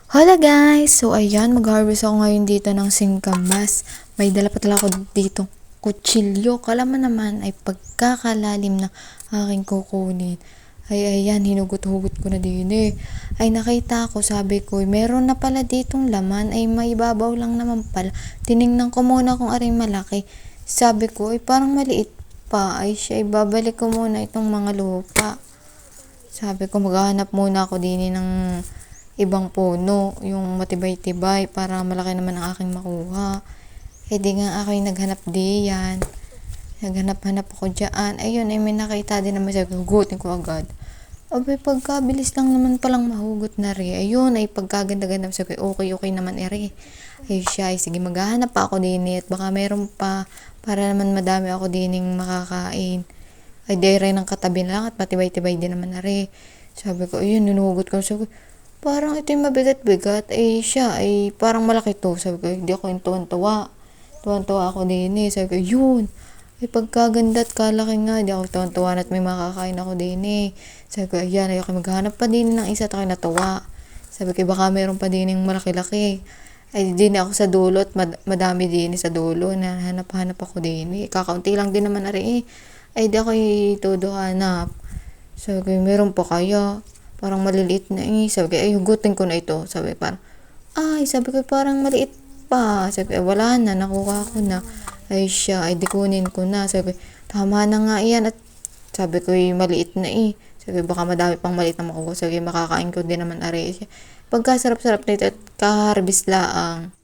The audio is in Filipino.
Hola guys! So ayan, mag-harvest ako ngayon dito ng singkamas. May dala pa talaga ako dito kutsilyo. Kala mo naman ay pagkakalalim na aking kukunin. Ay ayan, hinugot-hugot ko na din eh. Ay nakita ko, sabi ko, meron na pala ditong laman. Ay maibabaw lang naman pala. Tiningnan ko muna kung aring malaki. Sabi ko, ay parang maliit pa. Ay siya, ibabalik ko muna itong mga lupa. Sabi ko, maghahanap muna ako din ng ibang puno, yung matibay-tibay para malaki naman ang aking makuha. Eh di nga ako yung naghanap diyan. Naghanap-hanap ako dyan. Ayun, ay may nakita din naman siya. Gugutin ko agad. Abay, pagkabilis lang naman palang mahugot na rin. Ayun, ay pagkaganda-ganda. Sabi ko, okay naman ere. Ay siya, ay sige, maghahanap pa ako din at baka meron pa para naman madami ako din makakain. Ay dire ng katabi lang at matibay-tibay din naman na rin. Sabi ko, ayun, nunugot ko. Sabi ko, parang ito yung mabigat-bigat. Ay siya, ay parang malaki to. Sabi ko, hindi ako yung tuwan-tuwa. Tuwan-tuwa ako din eh. Sabi ko, yun. Ay pagkaganda at kalaki nga. Hindi ako tuwan-tuwa at may makakain ako din eh. Sabi ko, ayan, ayoko maghanap pa din ng isa at ako natuwa. Sabi ko, baka meron pa din yung malaki-laki. Ay din ako sa dulo at madami din sa dulo na hanap-hanap ako din eh. Kakaunti lang din naman na rin eh. Ay di ako todo hanap. Sabi ko, meron pa kaya? Parang maliliit na eh. Sabi ko, ay hugutin ko na ito. Sabi ko, parang, sabi ko, parang maliit pa. Sabi ko, wala na, nakuha ko na. Ay siya, ay di kunin ko na. Sabi ko, tama na nga yan. At sabi ko, maliit na eh. Sabi ko, baka madami pang maliit na makuha. Sabi ko, makakain ko din naman are. Pagkasarap-sarap nito at kaharbis laang.